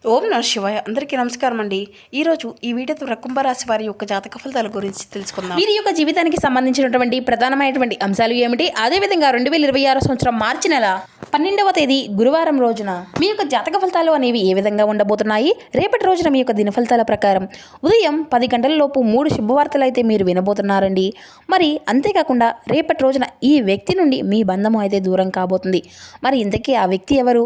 ఓం నమ శివాయ. అందరికీ నమస్కారం అండి. ఈరోజు ఈ వీడియో ద్వారా కుంభరాశి వారి యొక్క జాతక ఫలితాల గురించి తెలుసుకుందాం. వీరి యొక్క జీవితానికి సంబంధించినటువంటి ప్రధానమైనటువంటి అంశాలు ఏమిటి, అదేవిధంగా 2026 సంవత్సరం మార్చి నెల 12వ తేదీ గురువారం రోజున మీ యొక్క జాతక ఫలితాలు అనేవి ఏ విధంగా ఉండబోతున్నాయి. రేపటి రోజున మీ యొక్క దిన ఫలితాల ప్రకారం ఉదయం 10 గంటల లోపు 3 శుభవార్తలు అయితే మీరు వినబోతున్నారండి. మరి అంతేకాకుండా రేపటి రోజున ఈ వ్యక్తి నుండి మీ బంధము అయితే దూరం కాబోతుంది. మరి ఇంతకీ ఆ వ్యక్తి ఎవరు,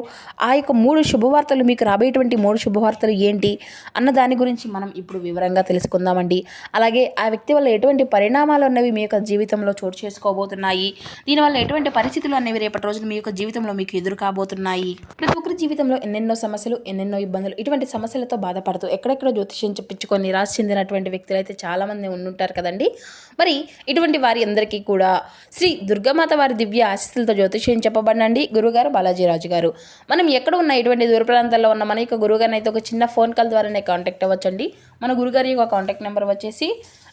ఆ యొక్క 3 శుభవార్తలు మీకు రాబోయేటువంటి 3 శుభవార్తలు ఏంటి అన్న దాని గురించి మనం ఇప్పుడు వివరంగా తెలుసుకుందామండి. అలాగే ఆ వ్యక్తి వల్ల ఎటువంటి పరిణామాలు అన్నవి మీ యొక్క జీవితంలో చోటు చేసుకోబోతున్నాయి, దీనివల్ల ఎటువంటి పరిస్థితులు అనేవి రేపటి రోజున మీ యొక్క జీవితంలో మీకు ఎదురు కాబోతున్నాయి. ప్రతి ఒక్కరి జీవితంలో ఎన్నెన్నో సమస్యలు, ఎన్నెన్నో ఇబ్బందులు, ఇటువంటి సమస్యలతో బాధపడుతూ ఎక్కడెక్కడో జ్యోతిష్యం చెప్పించుకొని నిరాశ చెందినటువంటి వ్యక్తులు అయితే చాలామంది ఉండుంటారు కదండి. మరి ఇటువంటి వారి అందరికీ కూడా శ్రీ దుర్గామాత వారి దివ్య ఆశీస్సులతో జ్యోతిష్యం చెప్పబడినండి గురుగారు బాలాజీరాజు గారు. మనం ఎక్కడ ఉన్న ఇటువంటి దూర ప్రాంతాల్లో ఉన్న మన యొక్క గురుగారిని అయితే ఒక చిన్న ఫోన్ కాల్ ద్వారానే కాంటాక్ట్ అవ్వచ్చండి. మన గురుగారి యొక్క కాంటాక్ట్ నెంబర్ వచ్చేసి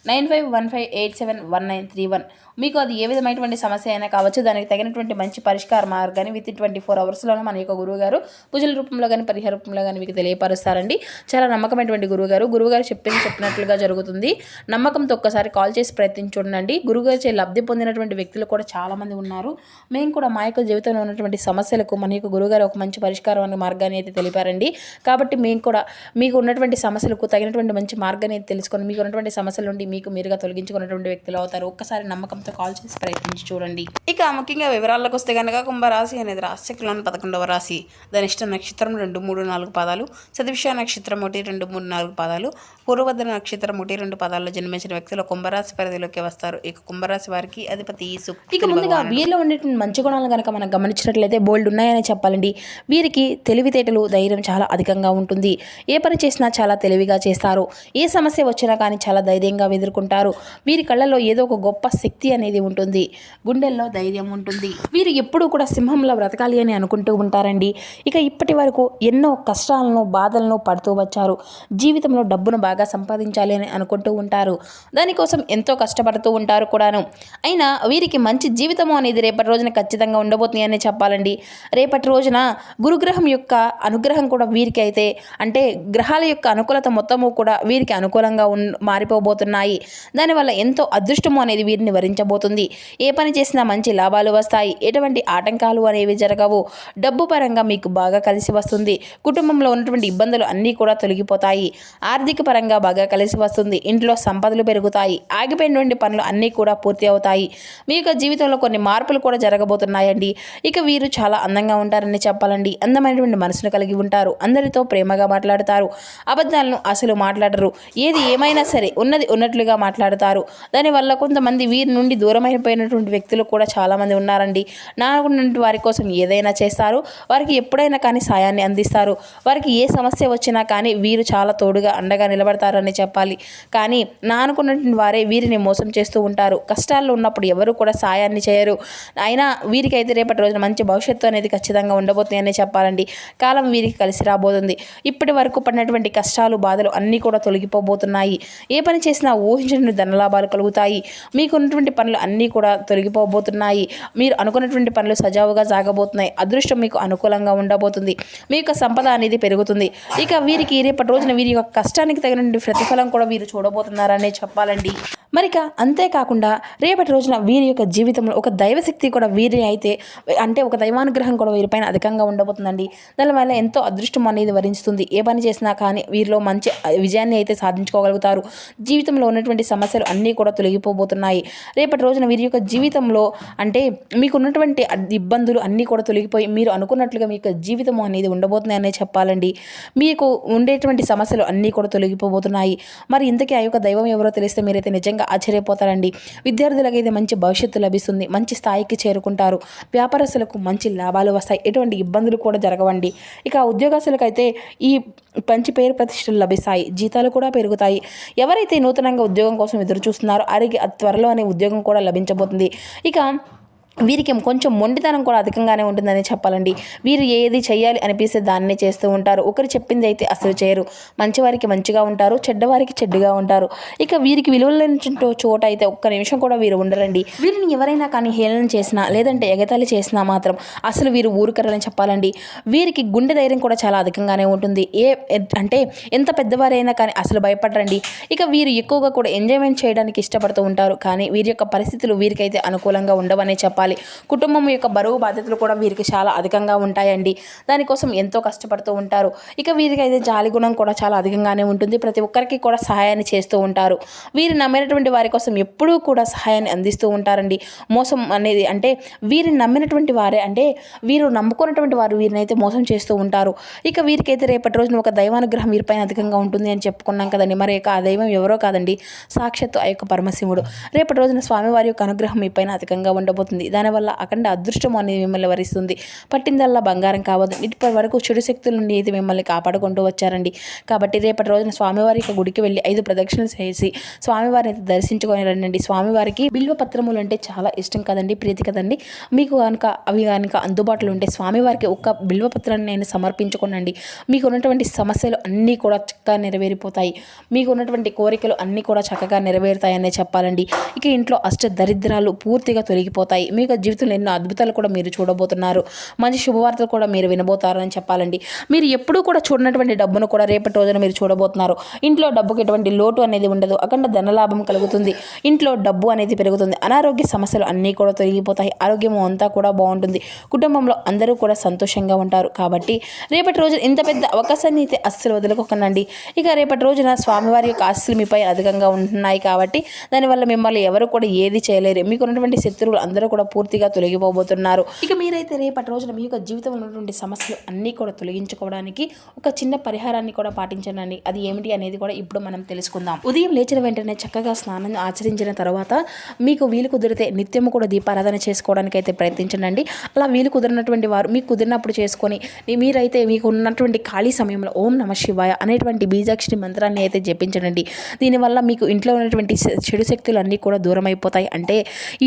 9515871931. మీకు అది ఏ విధమైనటువంటి సమస్య అయినా కావచ్చు, దానికి తగినటువంటి మంచి పరిష్కార మార్గాన్ని విత్ 24 అవర్స్లోనే మన యొక్క గురువుగారు పూజల రూపంలో కానీ పరిహార రూపంలో కానీ మీకు తెలియపరుస్తారండి. చాలా నమ్మకమైనటువంటి గురువుగారు చెప్పినట్లుగా జరుగుతుంది. నమ్మకంతో ఒక్కసారి కాల్ చేసి ప్రయత్నించుండండి. గురువుగారు చే లబ్ధి పొందినటువంటి వ్యక్తులు కూడా చాలామంది ఉన్నారు. మేము కూడా మా యొక్క జీవితంలో ఉన్నటువంటి సమస్యలకు మన యొక్క గురువుగారు ఒక మంచి పరిష్కారం అనే మార్గాన్ని అయితే తెలిపారండి. కాబట్టి మేము కూడా మీకు ఉన్నటువంటి సమస్యలకు తగినటువంటి మంచి మార్గాన్ని అయితే తెలుసుకొని మీకు ఉన్నటువంటి సమస్యల నుండి మీకు మీరుగా తొలగించుకున్నటువంటి వ్యక్తులు అవుతారు. ఒక్కసారి నమ్మకంతో కాల్ చేసి ప్రయత్నించి చూడండి. ఇక ముఖ్యంగా వివరాల్లోకి వస్తే కనుక కుంభరాశి అనేది రాశిచక్రంలోని 11వ రాశి. ధనిష్ట నక్షత్రం 2, 3, 4 పాదాలు, శతభిష నక్షత్రం 1, 2, 3, 4 పాదాలు, పూర్వభద్ర నక్షత్రం 1, 2 పాదాల్లో జన్మించిన వ్యక్తులు కుంభరాశి పరిధిలోకి వస్తారు. ఇక కుంభరాశి వారికి అధిపతి ఇక ముందుగా వీరిలో ఉండేటువంటి మంచి గుణాలు కనుక మనం గమనించినట్లయితే బోల్డ్ ఉన్నాయని చెప్పాలండి. వీరికి తెలివితేటలు, ధైర్యం చాలా అధికంగా ఉంటుంది. ఏ పని చేసినా చాలా తెలివిగా చేస్తారు. ఏ సమస్య వచ్చినా కానీ చాలా ధైర్యంగా ఎదుర్కొంటారు. వీరి కళ్ళలో ఏదో ఒక గొప్ప శక్తి అనేది ఉంటుంది, గుండెల్లో ధైర్యం ఉంటుంది. వీరు ఎప్పుడూ కూడా సింహంలో బ్రతకాలి అని అనుకుంటూ ఉంటారండి. ఇక ఇప్పటి వరకు ఎన్నో కష్టాలను, బాధలను పడుతూ వచ్చారు. జీవితంలో డబ్బును బాగా సంపాదించాలి అని అనుకుంటూ ఉంటారు. దానికోసం ఎంతో కష్టపడుతూ ఉంటారు కూడాను. అయినా వీరికి మంచి జీవితము అనేది రేపటి రోజున ఖచ్చితంగా ఉండబోతుంది అని చెప్పాలండి. రేపటి రోజున గురుగ్రహం యొక్క అనుగ్రహం కూడా వీరికి అయితే, అంటే గ్రహాల యొక్క అనుకూలత మొత్తము కూడా వీరికి అనుకూలంగా మారిపోబోతున్నాయి. దానివల్ల ఎంతో అదృష్టము అనేది వీరిని వరించబోతుంది. ఏ పని చేసినా మంచి లాభాలు వస్తాయి. ఎటువంటి ఆటంకాలు అనేవి జరగవు. డబ్బు పరంగా మీకు బాగా కలిసి వస్తుంది. కుటుంబంలో ఉన్నటువంటి ఇబ్బందులు అన్నీ కూడా తొలగిపోతాయి. ఆర్థిక పరంగా బాగా కలిసి వస్తుంది. ఇంట్లో సంపదలు పెరుగుతాయి. ఆగిపోయినటువంటి పనులు అన్నీ కూడా పూర్తి అవుతాయి. మీ యొక్క జీవితంలో కొన్ని మార్పులు కూడా జరగబోతున్నాయండి. ఇక వీరు చాలా అందంగా ఉంటారని చెప్పాలండి. అందమైనటువంటి మనసును కలిగి ఉంటారు. అందరితో ప్రేమగా మాట్లాడతారు. అబద్ధాలను అసలు మాట్లాడరు. ఏది ఏమైనా సరే ఉన్నది ఉన్నట్లుగా మాట్లాడతారు. దానివల్ల కొంతమంది వీరి నుండి దూరమైపోయినటువంటి వ్యక్తులు కూడా చాలామంది ఉన్నారండి. నాకున్నటువంటి వారి కోసం ఏదైనా చేస్తారు. వారికి ఎప్పుడైనా కానీ సాయాన్ని అందిస్తారు. వారికి ఏ సమస్య వచ్చినా కానీ వీరు చాలా తోడుగా అండగా నిలబడతారని చెప్పాలి. కానీ అనుకున్నటువంటి వారే వీరిని మోసం చేస్తూ ఉంటారు. కష్టాల్లో ఉన్నప్పుడు ఎవరు కూడా సాయాన్ని చేయరు. అయినా వీరికైతే రేపటి రోజున మంచి భవిష్యత్తు అనేది ఖచ్చితంగా ఉండబోతుంది అని చెప్పాలండి. కాలం వీరికి కలిసి రాబోతుంది. ఇప్పటి వరకు పడినటువంటి కష్టాలు, బాధలు అన్నీ కూడా తొలగిపోబోతున్నాయి. ఏ పని చేసినా ఊహించిన ధనలాభాలు కలుగుతాయి. మీకు ఉన్నటువంటి పనులు అన్నీ కూడా తొలగిపోబోతున్నాయి. మీరు అనుకున్నటువంటి పనులు సజావుగా సాగబోతున్నాయి. అదృష్టం మీకు అనుకూలంగా ఉండబోతుంది. మీ యొక్క సంపద అనేది పెరుగుతుంది. ఇక వీరికి రేపటి రోజున వీరి యొక్క కష్టానికి తగినటువంటి ప్రతిఫలం కూడా వీరు చూడబోతున్నారనే చెప్పాలండి. మరిక అంతేకాకుండా రేపటి రోజున వీరి యొక్క జీవితంలో ఒక దైవశక్తి కూడా వీరి అయితే, అంటే ఒక దైవానుగ్రహం కూడా వీరిపైన అధికంగా ఉండబోతుందండి. దానివల్ల ఎంతో అదృష్టం అనేది వరించుతుంది. ఏ పని చేసినా కానీ వీరిలో మంచి విజయాన్ని అయితే సాధించుకోగలుగుతారు. జీవితంలో ఉన్నటువంటి సమస్యలు అన్నీ కూడా తొలగిపోబోతున్నాయి. రేపటి రోజున వీరి యొక్క జీవితంలో, అంటే మీకు ఉన్నటువంటి ఇబ్బందులు అన్నీ కూడా తొలగిపోయి మీరు అనుకున్నట్లుగా మీ యొక్క జీవితం అనేది ఉండబోతుంది అనే చెప్పాలండి. మీకు ఉండేటువంటి సమస్యలు అన్నీ కూడా తొలగిపోబోతున్నాయి. మరి ఇంతకీ ఆ యొక్క దైవం ఎవరో తెలిస్తే మీరైతే నిజంగా ఆశ్చర్యపోతారండి. విద్యార్థులకైతే మంచి భవిష్యత్తు లభిస్తుంది. మంచి స్థాయికి చేరుకుంటారు. వ్యాపారస్తులకు మంచి లాభాలు వస్తాయి. ఎటువంటి ఇబ్బందులు కూడా జరగవండి. ఇక ఉద్యోగస్తులకైతే ఈ మంచి పేరు ప్రతిష్టలు లభిస్తాయి. జీతాలు కూడా పెరుగుతాయి. ఎవరైతే నూతనంగా ఉద్యోగం కోసం ఎదురు చూస్తున్నారో వారికి త్వరలో అనే ఉద్యోగం కూడా లభించబోతుంది. ఇక వీరికి కొంచెం మొండితనం కూడా అధికంగానే ఉంటుందని చెప్పాలండి. వీరు ఏది చేయాలి అనిపిస్తే దాన్నే చేస్తూ ఉంటారు. ఒకరు చెప్పింది అయితే అసలు చేయరు. మంచివారికి మంచిగా ఉంటారు, చెడ్డవారికి చెడ్డగా ఉంటారు. ఇక వీరికి విలువలేని చోట అయితే ఒక్క నిమిషం కూడా వీరు ఉండరండి. వీరిని ఎవరైనా కానీ హేళన చేసినా లేదంటే ఎగతాళి చేసినా మాత్రం అసలు వీరు ఊరుకరని చెప్పాలండి. వీరికి గుండె ధైర్యం కూడా చాలా అధికంగానే ఉంటుంది. అంటే ఎంత పెద్దవారైనా కానీ అసలు భయపడరండి. ఇక వీరు ఎక్కువగా కూడా ఎంజాయ్మెంట్ చేయడానికి ఇష్టపడుతూ ఉంటారు. కానీ వీరి యొక్క పరిస్థితులు వీరికైతే అనుకూలంగా ఉండవనే చెప్పాలి. కుటుంబం యొక్క బరువు బాధ్యతలు కూడా వీరికి చాలా అధికంగా ఉంటాయండి. దానికోసం ఎంతో కష్టపడుతూ ఉంటారు. ఇక వీరికి అయితే జాలి గుణం కూడా చాలా అధికంగానే ఉంటుంది. ప్రతి ఒక్కరికి కూడా సహాయాన్ని చేస్తూ ఉంటారు. వీరు నమ్మినటువంటి వారి కోసం ఎప్పుడూ కూడా సహాయాన్ని అందిస్తూ ఉంటారండి. మోసం అనేది అంటే వీరిని నమ్మినటువంటి వారే అంటే వీరు నమ్ముకున్నటువంటి వారు వీరినైతే మోసం చేస్తూ ఉంటారు. ఇక వీరికైతే రేపటి రోజున ఒక దైవానుగ్రహం వీరిపైన అధికంగా ఉంటుంది అని చెప్పుకున్నాం కదండి. మరి ఆ దైవం ఎవరో కాదండి, సాక్షాత్తు ఆ యొక్క పరమశివుడు. రేపటి రోజున స్వామివారి యొక్క అనుగ్రహం మీ పైన అధికంగా ఉండబోతుంది. దానివల్ల అఖండ అదృష్టం అనేది మిమ్మల్ని వరిస్తుంది. పట్టిందల్లా బంగారం కావద్దు. ఇప్పటి వరకు చెడు శక్తుల నుండి అయితే మిమ్మల్ని కాపాడుకుంటూ వచ్చారండి. కాబట్టి రేపటి రోజున స్వామివారి యొక్క గుడికి వెళ్ళి 5 ప్రదక్షిణలు చేసి స్వామివారిని అయితే దర్శించుకొని రండి. స్వామివారికి బిల్వ పత్రములు అంటే చాలా ఇష్టం కదండి, ప్రీతి కదండి. మీకు కనుక అవి కనుక అందుబాటులో ఉంటే స్వామివారికి ఒక్క బిల్వ పత్రాన్ని నేను సమర్పించుకోనండి. మీకు ఉన్నటువంటి సమస్యలు అన్నీ కూడా చక్కగా నెరవేరిపోతాయి. మీకు ఉన్నటువంటి కోరికలు అన్నీ కూడా చక్కగా నెరవేరుతాయనే చెప్పాలండి. ఇక ఇంట్లో అష్ట దరిద్రాలు పూర్తిగా తొలగిపోతాయి. మీకు జీవితంలో ఎన్నో అద్భుతాలు కూడా మీరు చూడబోతున్నారు. మంచి శుభవార్తలు కూడా మీరు వినబోతారు అని చెప్పాలండి. మీరు ఎప్పుడూ కూడా చూడనటువంటి డబ్బును కూడా రేపటి రోజున మీరు చూడబోతున్నారు. ఇంట్లో డబ్బుకి ఎటువంటి లోటు అనేది ఉండదు. అఖండ ధనలాభం కలుగుతుంది. ఇంట్లో డబ్బు అనేది పెరుగుతుంది. అనారోగ్య సమస్యలు అన్నీ కూడా తొలగిపోతాయి. ఆరోగ్యం అంతా కూడా బాగుంటుంది. కుటుంబంలో అందరూ కూడా సంతోషంగా ఉంటారు. కాబట్టి రేపటి రోజున ఇంత పెద్ద అవకాశాన్ని అయితే అస్సలు వదులుకోకండి. ఇక రేపటి రోజున స్వామివారి యొక్క ఆశీస్సులు మీపై అధికంగా ఉంటున్నాయి. కాబట్టి దానివల్ల మిమ్మల్ని ఎవరు కూడా ఏది చేయలేరు. మీకు ఉన్నటువంటి శత్రువులు అందరూ కూడా పూర్తిగా తొలగిపోబోతున్నారు. ఇక మీరైతే రేపటి రోజున మీ యొక్క జీవితంలో ఉన్నటువంటి సమస్యలు అన్నీ కూడా తొలగించుకోవడానికి ఒక చిన్న పరిహారాన్ని కూడా పాటించండి. అది ఏమిటి అనేది కూడా ఇప్పుడు మనం తెలుసుకుందాం. ఉదయం లేచిన వెంటనే చక్కగా స్నానం ఆచరించిన తర్వాత మీకు వీలు కుదిరితే నిత్యము కూడా దీపారాధన చేసుకోవడానికి అయితే ప్రయత్నించండి. అలా వీలు కుదిరినటువంటి వారు మీకు కుదిరినప్పుడు చేసుకొని మీరైతే మీకు ఉన్నటువంటి ఖాళీ సమయంలో ఓం నమ శివాయ అనేటువంటి బీజాక్షరి మంత్రాన్ని అయితే జపించండి. దీనివల్ల మీకు ఇంట్లో ఉన్నటువంటి చెడు శక్తులు అన్నీ కూడా దూరం అయిపోతాయి. అంటే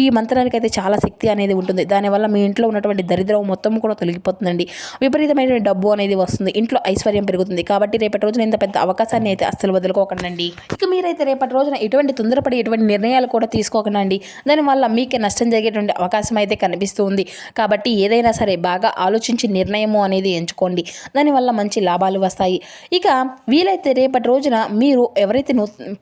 ఈ మంత్రానికి అయితే చాలా శక్తి అనేది ఉంటుంది. దానివల్ల మీ ఇంట్లో ఉన్నటువంటి దరిద్రం మొత్తం కూడా తొలగిపోతుందండి. విపరీతమైనటువంటి డబ్బు అనేది వస్తుంది. ఇంట్లో ఐశ్వర్యం పెరుగుతుంది. కాబట్టి రేపటి రోజున ఇంత పెద్ద అవకాశాన్ని అయితే అస్సలు వదులుకోకండి. ఇక మీరైతే రేపటి రోజున ఎటువంటి తొందరపడి ఎటువంటి నిర్ణయాలు కూడా తీసుకోకండి. దానివల్ల మీకే నష్టం జరిగేటువంటి అవకాశం అయితే కనిపిస్తూ ఉంది. కాబట్టి ఏదైనా సరే బాగా ఆలోచించి నిర్ణయము అనేది ఎంచుకోండి. దానివల్ల మంచి లాభాలు వస్తాయి. ఇక వీలైతే రేపటి రోజున మీరు ఎవరైతే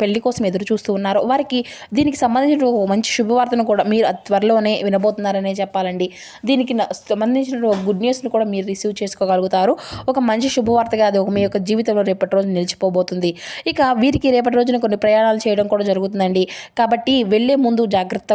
పెళ్లి కోసం ఎదురు చూస్తూ ఉన్నారో వారికి దీనికి సంబంధించిన మంచి శుభవార్తను కూడా మీరు త్వరలోనే వినబోతున్నారనే చెప్పాలండి. దీనికి సంబంధించిన గుడ్ న్యూస్ని కూడా మీరు రిసీవ్ చేసుకోగలుగుతారు. ఒక మంచి శుభవార్తగా అది మీ యొక్క జీవితంలో రేపటి రోజు నిలిచిపోబోతుంది. ఇక వీరికి రేపటి రోజున కొన్ని ప్రయాణాలు చేయడం కూడా జరుగుతుందండి. కాబట్టి వెళ్ళే ముందు జాగ్రత్త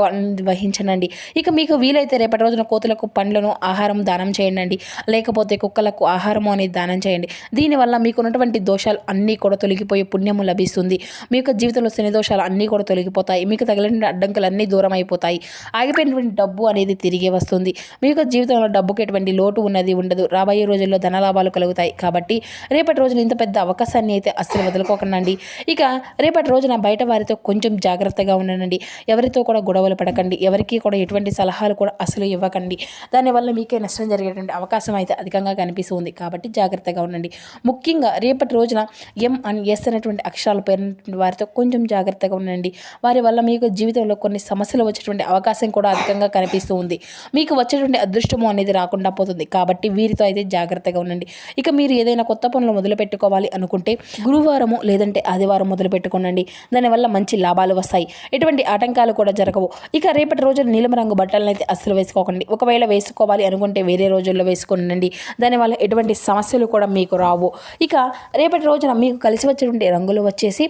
వహించండి. ఇక మీకు వీలైతే రేపటి రోజున కోతులకు పండ్లను ఆహారం దానం చేయండి. లేకపోతే కుక్కలకు ఆహారం అనేది దానం చేయండి. దీనివల్ల మీకు ఉన్నటువంటి దోషాలు అన్నీ కూడా తొలగిపోయి పుణ్యము లభిస్తుంది. మీ యొక్క జీవితంలో శని దోషాలు అన్నీ కూడా తొలగిపోతాయి. మీకు తగిలిన అడ్డంకులు అన్నీ దూరం అయిపోతాయి. ఆగిపోయినటువంటి డబ్బు అనేది తిరిగి వస్తుంది. మీ యొక్క జీవితంలో డబ్బుకి ఎటువంటి లోటు ఉన్నది ఉండదు. రాబోయే రోజుల్లో ధనలాభాలు కలుగుతాయి. కాబట్టి రేపటి రోజున ఇంత పెద్ద అవకాశాన్ని అయితే అస్సలు వదులుకోకండి. ఇక రేపటి రోజున బయట వారితో కొంచెం జాగ్రత్తగా ఉండండి. ఎవరితో కూడా గొడవలు పడకండి. ఎవరికి కూడా ఎటువంటి సలహాలు కూడా అసలు ఇవ్వకండి. దానివల్ల మీకే నష్టం జరిగేటువంటి అవకాశం అయితే అధికంగా కనిపిస్తుంది. కాబట్టి జాగ్రత్తగా ఉండండి. ముఖ్యంగా రేపటి రోజున ఎం అండ్ ఎస్ అనేటువంటి అక్షరాలు పేరున్నటువంటి వారితో కొంచెం జాగ్రత్తగా ఉండండి. వారి వల్ల మీకు జీవితంలో కొన్ని సమస్యలు వచ్చేటువంటి అవకాశం కూడా అధికంగా కనిపిస్తూ ఉంది. మీకు వచ్చేటువంటి అదృష్టము అనేది రాకుండా పోతుంది. కాబట్టి వీరితో అయితే జాగ్రత్తగా ఉండండి. ఇక మీరు ఏదైనా కొత్త పనులు మొదలు పెట్టుకోవాలి అనుకుంటే గురువారము లేదంటే ఆదివారం మొదలు పెట్టుకోనండి. దానివల్ల మంచి లాభాలు వస్తాయి. ఎటువంటి ఆటంకాలు కూడా జరగవు. ఇక రేపటి రోజున నీలం రంగు బట్టలను అయితే అస్సలు వేసుకోకండి. ఒకవేళ వేసుకోవాలి అనుకుంటే వేరే రోజుల్లో వేసుకోనండి. దానివల్ల ఎటువంటి సమస్యలు కూడా మీకు రావు. ఇక రేపటి రోజున మీకు కలిసి వచ్చేటువంటి రంగులు వచ్చేసి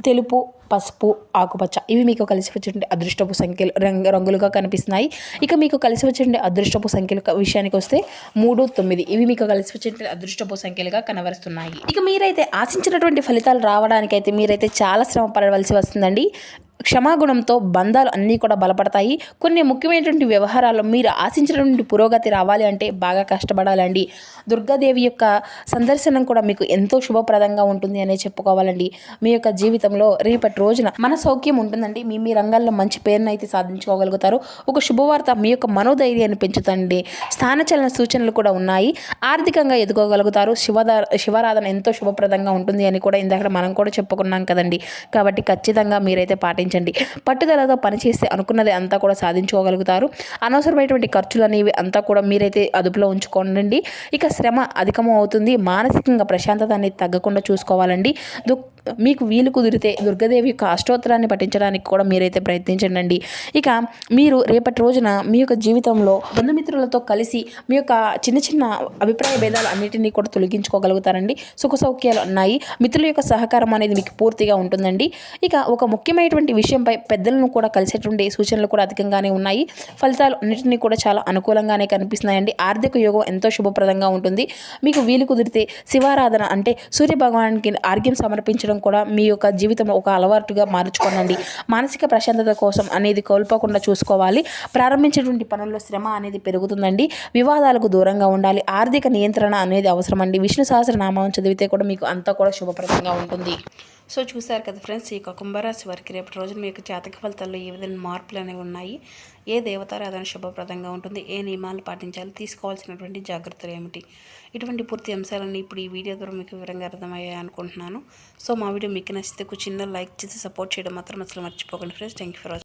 తెలుపు, పసుపు, ఆకుపచ్చ. ఇవి మీకు కలిసి వచ్చేటువంటి అదృష్టపు సంఖ్యలు రంగులుగా కనిపిస్తున్నాయి. ఇక మీకు కలిసి వచ్చేటువంటి అదృష్టపు సంఖ్యల విషయానికి వస్తే 3, 9 ఇవి మీకు కలిసి వచ్చేటువంటి అదృష్టపు సంఖ్యలుగా కనబరుస్తున్నాయి. ఇక మీరైతే ఆశించినటువంటి ఫలితాలు రావడానికైతే మీరైతే చాలా శ్రమ పడవలసి వస్తుందండి. క్షమాగుణంతో బంధాలు అన్నీ కూడా బలపడతాయి. కొన్ని ముఖ్యమైనటువంటి వ్యవహారాల్లో మీరు ఆశించినటువంటి పురోగతి రావాలి అంటే బాగా కష్టపడాలండి. దుర్గాదేవి యొక్క సందర్శనం కూడా మీకు ఎంతో శుభప్రదంగా ఉంటుంది అనే చెప్పుకోవాలండి. మీ యొక్క జీవితంలో రేపటి రోజున మన సౌఖ్యం ఉంటుందండి. మీ రంగాల్లో మంచి పేరును అయితే సాధించుకోగలుగుతారు. ఒక శుభవార్త మీ యొక్క మనోధైర్యాన్ని పెంచుతండి. స్థానచలన సూచనలు కూడా ఉన్నాయి. ఆర్థికంగా ఎదుకోగలుగుతారు. శివారాధన ఎంతో శుభప్రదంగా ఉంటుంది అని కూడా ఇందాక మనం కూడా చెప్పుకున్నాం కదండి. కాబట్టి ఖచ్చితంగా మీరైతే పాటించండి. పట్టుదలతో పనిచేస్తే అనుకున్నది అంతా కూడా సాధించుకోగలుగుతారు. అనవసరమైనటువంటి ఖర్చులు అనేవి అంతా కూడా మీరైతే అదుపులో ఉంచుకోండి. ఇక శ్రమ అధికము అవుతుంది. మానసికంగా ప్రశాంతత అనేది తగ్గకుండా చూసుకోవాలండి. మీకు వీలు కుదిరితే దుర్గాదేవి యొక్క అష్టోత్తరాన్ని పఠించడానికి కూడా మీరైతే ప్రయత్నించండి. ఇక మీరు రేపటి రోజున మీ యొక్క జీవితంలో బంధుమిత్రులతో కలిసి మీ యొక్క చిన్న చిన్న అభిప్రాయ భేదాలు అన్నిటినీ కూడా తొలగించుకోగలుగుతారండి. సుఖ సౌఖ్యాలు ఉన్నాయి. మిత్రుల యొక్క సహకారం అనేది మీకు పూర్తిగా ఉంటుందండి. ఇక ఒక ముఖ్యమైనటువంటి విషయంపై పెద్దలను కూడా కలిసేటువంటి సూచనలు కూడా అధికంగానే ఉన్నాయి. ఫలితాలు అన్నిటినీ కూడా చాలా అనుకూలంగానే కనిపిస్తున్నాయండి. ఆర్థిక యోగం ఎంతో శుభప్రదంగా ఉంటుంది. మీకు వీలు కుదిరితే శివారాధన అంటే సూర్య భగవానికి ఆర్ఘ్యం సమర్పించడం కూడా మీ యొక్క జీవితంలో ఒక అలవాటుగా మార్చుకోనండి. మానసిక ప్రశాంతత కోసం అనేది కోల్పోకుండా చూసుకోవాలి. ప్రారంభించేటువంటి పనుల్లో శ్రమ అనేది పెరుగుతుందండి. వివాదాలకు దూరంగా ఉండాలి. ఆర్థిక నియంత్రణ అనేది అవసరమండి. విష్ణు సహస్రనామం చదివితే కూడా మీకు అంతా కూడా శుభప్రదంగా ఉంటుంది. సో చూసారు కదా ఫ్రెండ్స్, ఈ యొక్క కుంభరాశి వారికి రేపటి రోజున మీకు జాతక ఫలితాల్లో ఏ విధంగా మార్పులు అనేవి ఉన్నాయి, ఏ దేవతారాధన శుభప్రదంగా ఉంటుంది, ఏ నియమాలు పాటించాలి, తీసుకోవాల్సినటువంటి జాగ్రత్తలు ఏమిటి, ఇటువంటి పూర్తి అంశాలన్నీ ఇప్పుడు ఈ వీడియో ద్వారా మీకు వివరంగా అర్థమయ్యాయి అనుకుంటున్నాను. సో మా వీడియో మీకు నచ్చితే చిన్న లైక్ చేసి సపోర్ట్ చేయడం మాత్రం అసలు మర్చిపోకండి friends. Thank you for watching.